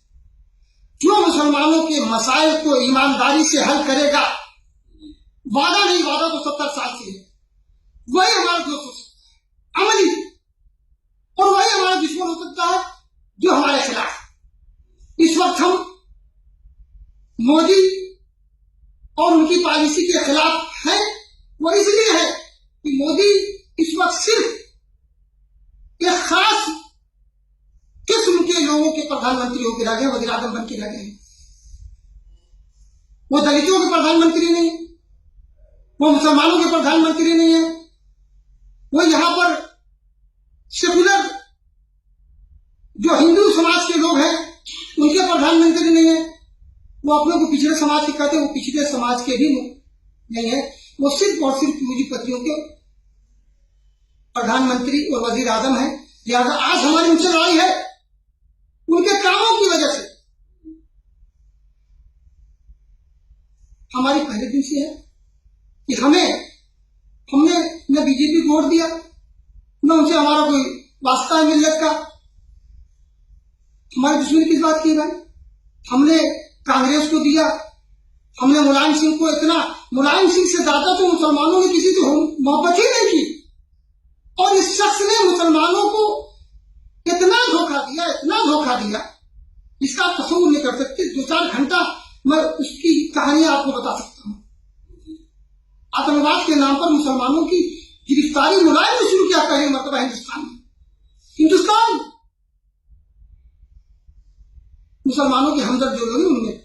जो मुसलमानों के मसाइल को ईमानदारी से हल करेगा, वादा नहीं, वादा तो 70 साल से है, वही हमारा दोस्त हो सकता है अमली, और वही हमारा दुश्मन हो सकता है जो हमारे खिलाफ। इस वक्त हम मोदी और उनकी पॉलिसी के खिलाफ है, वो इसलिए है कि मोदी इस वक्त सिर्फ एक खास किस्म के लोगों के प्रधानमंत्री होकर रह गए, वज़ीर आज़म बन के रह गए। वो दलितों के प्रधानमंत्री नहीं, वो मुसलमानों के प्रधानमंत्री नहीं है, वो यहां पर सेकुलर जो हिंदू समाज के लोग हैं उनके प्रधानमंत्री नहीं है, वो अपने को पिछड़े समाज के कहते हैं, वो पिछड़े समाज के भी नहीं है, वो सिर्फ और सिर्फ पूंजीपतियों के प्रधानमंत्री और वजीर आजम है। लिहाजा आज हमारी उनसे लड़ाई है उनके कामों की वजह से। हमारी पहले दिन से है कि हमने न बीजेपी को वोट दिया, न उनसे हमारा कोई वास्ता है मिल्लत का। हमारी दुश्मनी किस बात की भाई? हमने कांग्रेस को दिया, हमने मुलायम सिंह को, इतना मुलायम सिंह से ज्यादा तो मुसलमानों ने किसी से मोहब्बत ही नहीं की, और इस शख्स ने मुसलमानों को इतना धोखा दिया इसका आप तस्वीर नहीं कर सकते। 2-4 घंटा मैं उसकी कहानियां आपको बता सकता हूं। आतंकवाद के नाम पर मुसलमानों की गिरफ्तारी मुलायम ने शुरू किया पहली मरतबा हिंदुस्तान मुसलमानों के हमदर्द जो लोग उनमें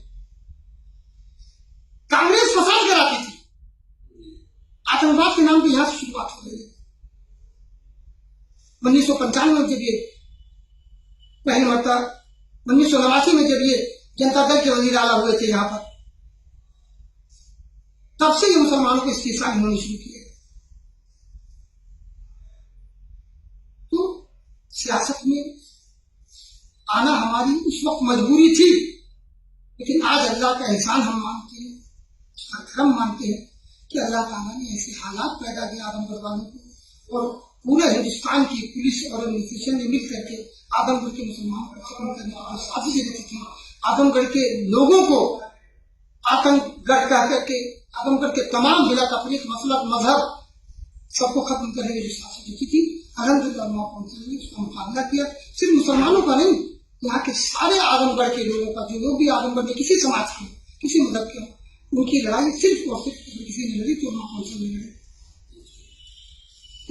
कांग्रेस फसाद कराती थी, आतंकवाद के नाम पर यहां से शुरुआत हो गई। 1995 में जब ये पहली मरतबा, 1989 में जब ये जनता दल के वजीर आला हुए थे यहां पर, तब से ये मुसलमानों को इस्तीसाल होने शुरू किए। तो सियासत में आना हमारी उस वक्त मजबूरी थी, लेकिन आज अल्लाह का एहसान हम मानते हैं, उसका करम मानते हैं कि अल्लाह ताला ने ऐसे हालात पैदा किए आदमगढ़ वालों को, और पूरे हिंदुस्तान की पुलिस और एडमिनिस्ट्रेशन ने मिल करके आदमगढ़ के मुसलमानों को खत्म करने की साजिश रखी थी। आदमगढ़ के लोगों को आतंकगढ़ कह करके आदमगढ़ के तमाम जिला तफरीक मसलक मजहब सबको खत्म करने की साजिश रखी थी। अल्हम्दुलिल्लाह ने उसका मुकाबला किया। सिर्फ मुसलमानों का नहीं, यहाँ के सारे आदमगढ़ के लोगों का, जो लोग भी आदमगढ़ में किसी समाज के, किसी मजहब के, उनकी लड़ाई सिर्फ और सिर्फ किसी ने लड़ी तो कौंसिल ने लड़ी।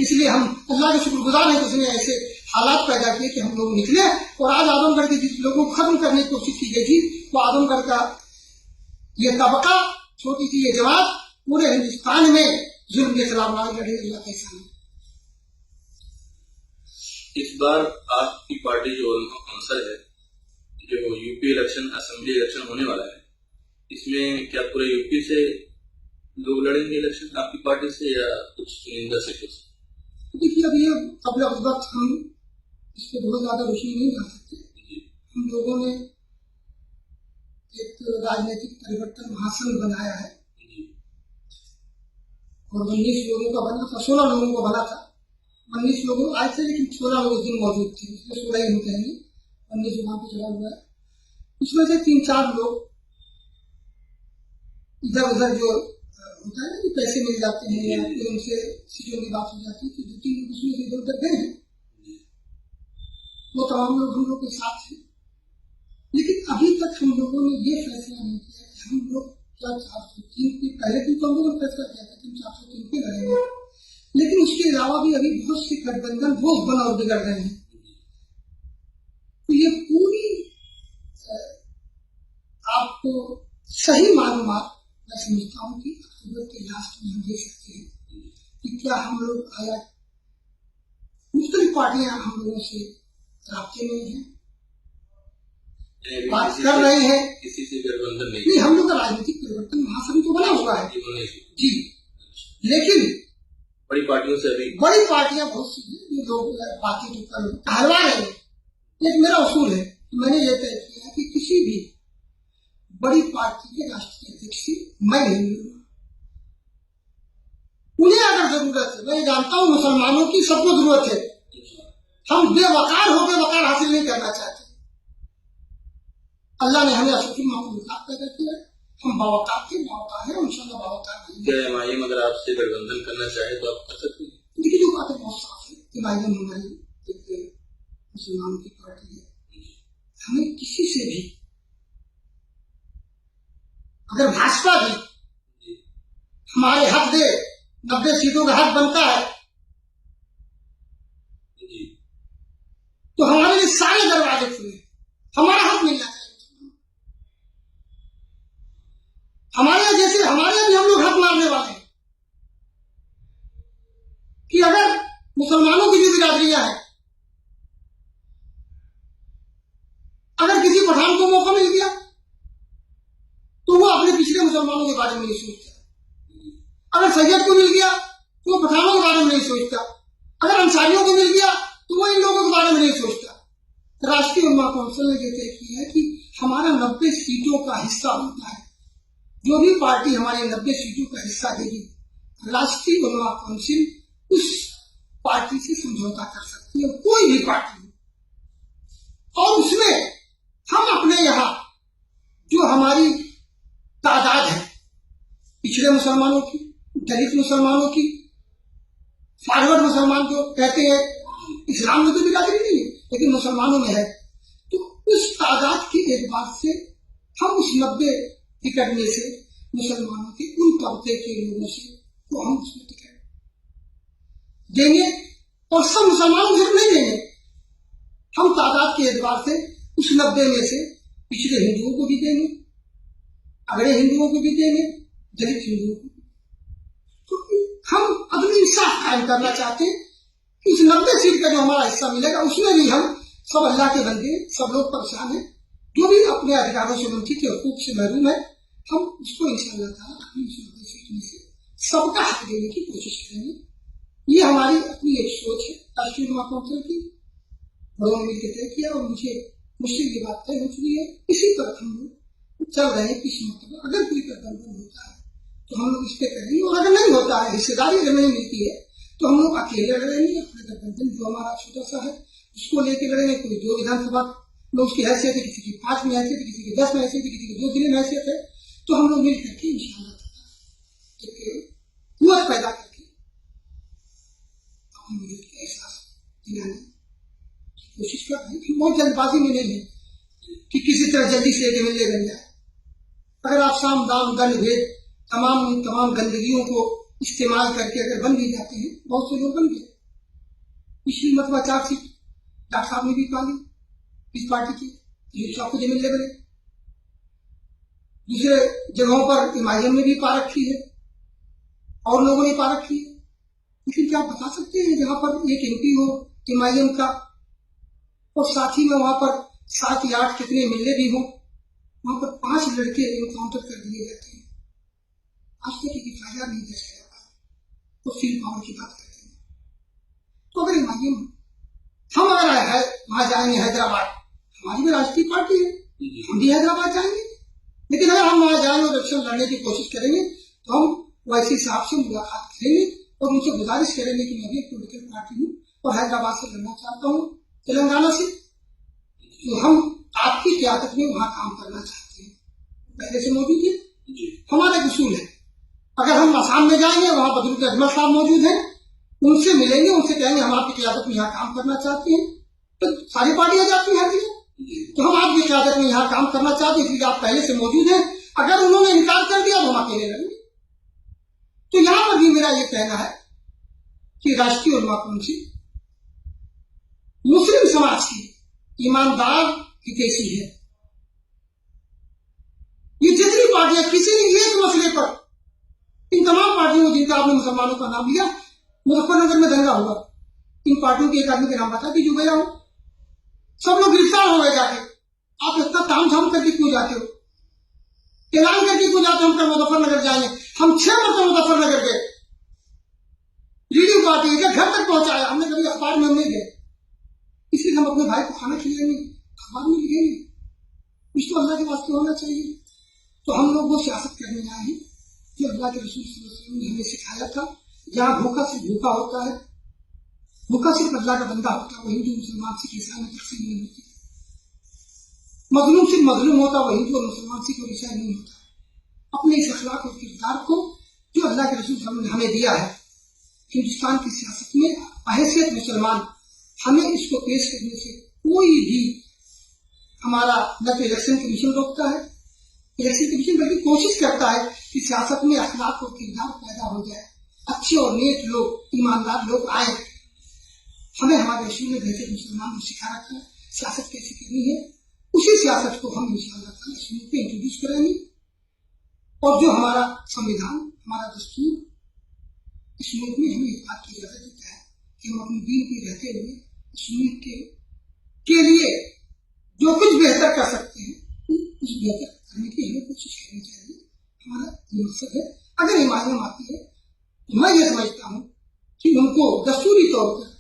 इसलिए हम अल्लाह के शुक्रगुजार हैं कि उसने ऐसे हालात पैदा किए कि हम लोग निकले, और आज आदमगढ़ के जिस लोगों को खत्म करने की कोशिश की गई थी, वो आदमगढ़ का ये तबका, छोटी सी ये जमात पूरे हिंदुस्तान में जुल्म के खिलाफ लड़ाई लड़े। अल्लाह के सामने इस बार आपकी पार्टी जो आंसर है, जो यूपी इलेक्शन, असेंबली इलेक्शन होने वाला है, इसमें क्या पूरे यूपी से लोग लड़ेंगे इलेक्शन आपकी पार्टी से या कुछ चुनिंदा सीटों से? देखिए, अब ये कबल वक्त हम इस पर बहुत ज्यादा रोशनी नहीं डाल सकते। हम लोगों ने एक राजनीतिक परिवर्तन महासंघ बनाया है, और 19 लोगों का बना था, 16 लोगों को बना था। 19 लोग आए थे, लेकिन 16 लोग उस दिन मौजूद थे, इसलिए 16 ही होते हैं। 19 वहां पर चला हुआ है। उसमें से 3-4 लोग इधर उधर जो होता है ना कि पैसे मिल जाते हैं या फिर उनसे सीटों की बात हो जाती है, तो 2-3 लोग उसमें इधर उधर गए हैं। वो तमाम लोग हम लोग के साथ हैं, लेकिन अभी तक हम लोगों ने ये फैसला नहीं किया कि हम लोग क्या 403 के पहले दिन तो हम लोगों ने फैसला किया था कि 403 पे लड़ेंगे, लेकिन उसके अलावा भी अभी बहुत से गठबंधन रोज बन और बिगड़ रहे हैं। तो ये पूरी आपको सही मालूमात मैं समझता हूँ कि अक्टूबर के लास्ट में हम दे सकते हैं कि क्या हम लोग आया मुख्तलिफ पार्टियां हम लोगों से राब्ते में हैं, बात कर रहे हैं, किसी से गठबंधन नहीं। हम लोग का राजनीतिक परिवर्तन महासंघ तो बना हुआ है जी, लेकिन बड़ी पार्टियों से अभी बड़ी पार्टियां बहुत सी हैं, लोग बाकी तो कर हलवा रहे हैं। एक मेरा उसूल है, मैंने ये तय किया कि किसी भी बड़ी पार्टी के राष्ट्रीय अध्यक्ष से मैं नहीं मिलूंगा। उन्हें अगर जरूरत है, मैं जानता हूं मुसलमानों की सबको जरूरत है, हम बेवकार होकर वकार हासिल नहीं करना चाहते। अल्लाह ने हमें असुखी मामूलात पैदा किया, हम बावकार थे, बावकार है, इंशाल्लाह बावकार हैं। क्या एमआईएम अगर आपसे गठबंधन करना चाहे तो आप कर सकते हैं? देखिए, जो बातें बहुत साफ है, एमआईएम हमारी मुसलमानों की पार्टी है, हमें किसी से भी, अगर भाजपा भी हमारे हक दे, 90 सीटों का हक बनता है, तो हमारे लिए सारे दरवाजे खुले, हमारा हक मिलना चाहिए। हमारे जैसे हमारे भी हम लोग हक मारने वाले हैं कि अगर मुसलमानों की जो बिरादरियां हैं, अगर किसी पठान को मौका मिल गया तो वो अपने पिछले मुसलमानों के बारे में नहीं सोचता, अगर सैयद को मिल गया तो वो पठानों के बारे में नहीं सोचता, अगर अंसारियों को मिल गया तो वो इन लोगों के बारे में नहीं सोचता। राष्ट्रीय उलमा कौंसिल ने तय किया है कि हमारा 90 सीटों का हिस्सा होता है, जो भी पार्टी हमारे 90 सीटों का हिस्सा देगी, राष्ट्रीय उलमा कौंसिल उस पार्टी से समझौता कर सकती है, कोई भी पार्टी, और उसमें हम अपने यहाँ जो हमारी तादाद है, पिछड़े मुसलमानों की, दलित मुसलमानों की, फॉरवर्ड मुसलमान जो कहते हैं, इस्लाम में तो बिरादरी नहीं है लेकिन मुसलमानों में है, तो उस तादाद के एतबार से हम उस 90 टिकट में से मुसलमानों के उन तबके के लोगों से तो हम उसमें टिकट देंगे, और सब मुसलमानों से नहीं देंगे। हम तादाद के एतबार से उस 90 में से पिछड़े हिंदुओं को भी देंगे, अगड़े हिंदुओं को भी देंगे, दलित हिंदुओं को। तो हम अदल इंसाफ कायम करना चाहते हैं कि उस 90 सीट का जो हमारा हिस्सा मिलेगा उसमें भी हम सब अल्लाह के बंदे, सब लोग परेशान हैं, जो भी अपने अधिकारों से वंचित है, हुकूक से महरूम है, हम उसको इंशाअल्लाह ताला अपनी उस 90 सीट में से सबका हक देने की कोशिश करेंगे। ये हमारी अपनी एक सोच है राष्ट्रीय उलमा कौंसिल की, बड़ों ने मिलकर तय किया और मुझसे ये बात तय हो चुकी है। इसी पर हम लोग चल रहे हैं। किसी मतलब अगर कोई गठबंधन होता है तो हम लोग इस पे करेंगे, और अगर नहीं होता है, हिस्सेदारी अगर नहीं मिलती है, तो हम लोग अकेले लड़ेंगे। अपने गठबंधन जो हमारा छोटा सा है उसको लेकर लड़ेंगे। कोई 2 विधानसभा में उसकी हैसियत है, किसी की 5 में हैसियत है, किसी की 10 में हैसियत है, किसी की 2 जिले में हैसियत है। तो हम लोग मिल करके इंशाअल्लाह कुआं पैदा करके हम मिल के एहसास दिलाने की कोशिश कर रहे हैं। बहुत जल्दबाजी में नहीं है कि किसी तरह जल्दी से एमएलए बन जाए। अगर आप साम दाम दंड भेद तमाम गंदगियों को इस्तेमाल करके अगर बन भी जाते हैं, बहुत से लोग बन गए। पिछली मतबा 4 सीट डॉक्टर साहब ने भी पा ली इस पार्टी की, जो खुद एमएलए बने। दूसरे जगहों पर एमआईएम ने भी पा रखी है और लोगों ने पा रखी है। लेकिन क्या आप बता सकते हैं जहां पर एक एमपी हो एमआईएम का और साथ ही में वहां पर 7 या 8 कितने एमएलए भी हो, वहां पर 5 लड़के एनकाउंटर कर दिए जाते हैं। आज तक एक फायदा नहीं दे सकता, तो फील पावर की बात करते हैं। तो अगर एमआईएम हम अगर है वहां जाएंगे हैदराबाद, हमारी भी राष्ट्रीय पार्टी है, हम भी हैदराबाद जाएंगे। लेकिन अगर हम वहां जाएंगे और इलेक्शन लड़ने की कोशिश करेंगे तो हम वैसे हिसाब से मुलाकात करेंगे और उनसे गुजारिश करेंगे कि मैं भी एक पॉलिटिकल पार्टी हूँ और हैदराबाद से लड़ना चाहता हूँ, तेलंगाना से, तो हम आपकी क्यादत में वहां काम करना चाहते हैं। पहले से मौजूद है, हमारा उसूल है। अगर हम आसाम में जाएंगे, वहां बदरुद्दीन अजमल साहब मौजूद हैं, उनसे मिलेंगे, उनसे कहेंगे हम आपकी क्यादत में यहाँ काम करना चाहते हैं, तो सारी पार्टियां जाती हैं। तो हम आपकी क्यादत में यहाँ काम करना चाहते हैं, इसलिए आप पहले से मौजूद हैं। अगर उन्होंने इनकार कर दिया तो हम अकेले लड़ेंगे। तो यहां पर भी मेरा ये कहना है कि राष्ट्रीय उलमा कौंसिल मुस्लिम समाज की ईमानदार हितैषी है। ये जितनी पार्टियां किसी ने एक मसले पर, इन तमाम पार्टियों जिनका आपने मुसलमानों का नाम लिया, मुजफ्फरनगर में दंगा हुआ, इन पार्टियों के एक आदमी के नाम बता दीजिए जो गया हो। सब लोग गिरफ्तार हो गए जाके। आप इतना ताम झाम करके क्यों जाते हो, ऐलान करके क्यों जाते हो हम कल मुजफ्फरनगर जाएंगे? हम 6 मरतबा मुजफ्फरनगर गए, लीडिंग पार्टी के घर तक पहुंचाया, हमने कभी अखबार में हम नहीं गए। इसलिए हम अपने भाई को खाना खिलाएंगे, अखबार में लिखेंगे, कुछ तो अल्लाह के वास्ते होना चाहिए। तो हम लोग वो सियासत करने आए हैं जो अल्लाह के रसूल सल्लल्लाहु अलैहि वसल्लम ने हमें सिखाया था। जहाँ भूखा सिर्फ भूखा होता है, भूखा सिर्फ अल्लाह का बंदा होता है, वो हिंदू मुसलमान सिख ईसाई में तकसीम नहीं होती। मजलूम सिर्फ मजलूम होता है, वो हिंदू और मुसलमान सिख और ईसाई नहीं होता। अपने इस अखलाक और किरदार को जो अल्लाह के रसूल ने हमें दिया है, हिंदुस्तान की सियासत में बहैसियत मुसलमान, हमें इसको पेश करने से कोई भी हमारा न तो इलेक्शन कमीशन रोकता है, इलेक्शन कमीशन बल्कि कोशिश करता है कि सियासत में अखलाक और किरदार पैदा हो जाए, अच्छे और नेक लोग, ईमानदार लोग आए। हमें हमारे रसूल ने बेहतर मुसलमान को सिखा रखा है सियासत कैसे करनी है। उसी सियासत को हम इंशाअल्लाह ताला इस मुल्क में इंट्रोड्यूस करेंगे। और जो हमारा संविधान, हमारा दस्तूर इस मुल्क में हमें इस बात की इजाजत देता है कि हम अपने दीन पे रहते हुए इस मुल्क के लिए जो कुछ बेहतर कर सकते हैं उस बेहतर करने की हमें कोशिश करनी चाहिए। हमारा ये मकसद है। अगर इमाम आती है तो मैं ये समझता हूँ कि उनको दस्तूरी तौर पर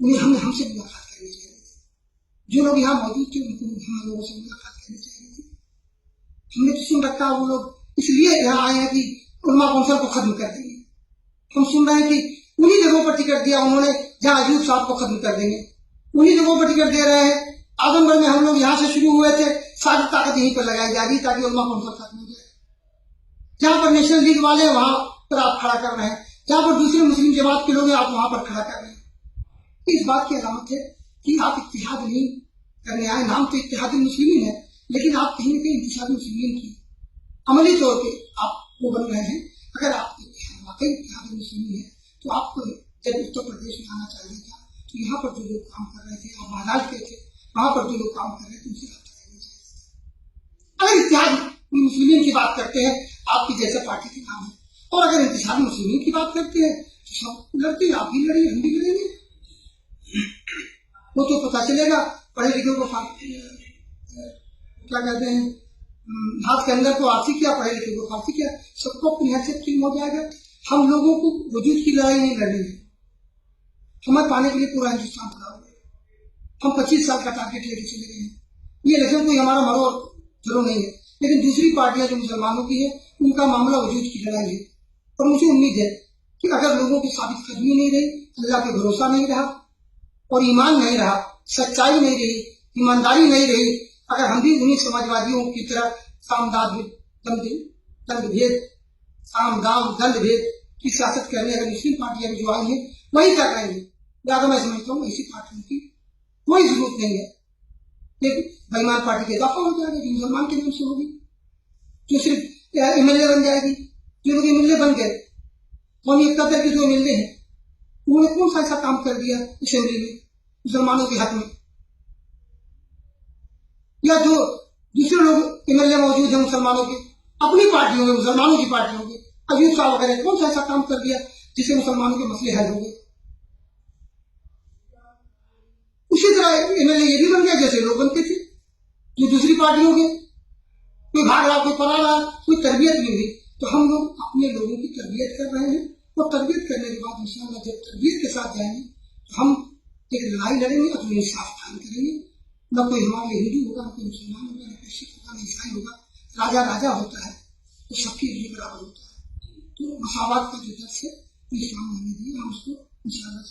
उन्हें हमसे मुलाकात करनी चाहिए। जो लोग यहाँ मौजूद थे उनको हम लोगों से मुलाकात करनी चाहिए। हमने तो सुन रखा वो लोग इसलिए यहाँ आए हैं कि उलमा कौंसिल को खत्म कर देंगे। हम सुन रहे हैं कि उन्हीं जगहों पर टिकट दिया उन्होंने जहाँ अयूब साहब को खत्म कर देंगे, उन्हीं जगहों पर टिकट दे रहे हैं। आजमगढ़ में हम लोग यहाँ से शुरू हुए थे, सारी ताकत यहीं पर लगाई जा रही ताकि उलमा कौंसिल खत्म हो जाए। जहाँ पर नेशनल लीग वाले वहां पर आप खड़ा कर रहे हैं, जहाँ पर दूसरे मुस्लिम जमात के लोग हैं आप वहां पर खड़ा कर रहे हैं। इस बात की अलामत है कि आप इत्तेहाद नहीं करने आए। नाम तो इत्तेहाद मुस्लिमीन है, लेकिन आप कहीं न कहीं इंतिशाद मुस्लिमीन की अमली तौर पर आप वो बन रहे हैं। अगर आप वाकई इत्तेहाद मुस्लिमीन है तो आपको जब उत्तर प्रदेश में आना चाहिए था, तो यहाँ पर जो लोग काम कर रहे थे, आप महाराष्ट्र के थे, वहां पर जो लोग काम कर रहे थे उनसे रब्ता करना चाहिए। अगर इत्तेहाद मुस्लिमीन की बात करते हैं, आपकी जैसे पार्टी के नाम है, और अगर इंतिशाद मुस्लिमीन की बात करते हैं तो सब लड़ते हैं, आप भी लड़ेंगे, हम भी लड़ेंगे। वो तो पता चलेगा पढ़े लिखे को क्या कहते हैं, हाथ के अंदर को आती क्या, पढ़े लिखे को फांसी क्या, सबको अपनी हैसियत फिल्म हो जाएगा। हम लोगों को वजूद की लड़ाई नहीं लड़नी है। हमें पाने के लिए पूरा हिंदुस्तान खड़ा हो गया। हम 25 साल का टारगेट लेके चले गए हैं। ये इलेक्शन कोई हमारा मरो और चलो नहीं है, लेकिन दूसरी पार्टियां जो मुसलमानों की है उनका मामला वजूद की लड़ाई है। और मुझे उम्मीद है कि अगर लोगों की साबित कदमी नहीं रही, अल्लाह पे भरोसा नहीं रहा और ईमान नहीं रहा, सच्चाई नहीं रही, ईमानदारी नहीं रही, अगर हम भी उन्हीं समाजवादियों की तरह दंड भेद साम दाम दंड भेद की सियासत करने अगर मुस्लिम पार्टियां जो आई हैं वही कर रही है, लिहाजा मैं समझता हूँ ऐसी पार्टियों की कोई जरूरत नहीं है। लेकिन बेईमान पार्टी के दफा हो जाएगा कि मुसलमान के नाम से होगी, जो सिर्फ एमएलए बन जाएगी। जो लोग एमएलए बन गए, कौमी एकता दल के जो एमएलए हैं उन्होंने कौन सा ऐसा काम कर दिया असेंबली में मुसलमानों के हक में, या जो दूसरे लोग एमएलए मौजूद हैं मुसलमानों के अपनी पार्टियों में, मुसलमानों की पार्टियों के, अयूब शाह वगैरह कौन सा ऐसा काम कर दिया जिससे मुसलमानों के मसले हल हो गए। उसी तरह एमएलए ये भी बन गया जैसे लोग बनते थे जो दूसरी पार्टियों के, कोई भाग रहा, कोई पढ़ा रहा, कोई तरबियत नहीं हुई। तो हम लोग अपने लोगों की तरबियत कर रहे हैं और तरबियत करने के बाद इंशाअल्लाह जब तरबियत के साथ जाएंगे तो हम एक लड़ाई लड़ेंगे, अपनी इंसाफ कायम करेंगे। न कोई हमारे हिंदू होगा, न कोई मुसलमान होगा, न कोई सिख होगा, न ईसाई होगा। राजा राजा होता है तो सबके लिए बराबर होता है। तो मसावत का जो दर्श है इस्लाम ने दिया, हम उसको इंशाअल्लाह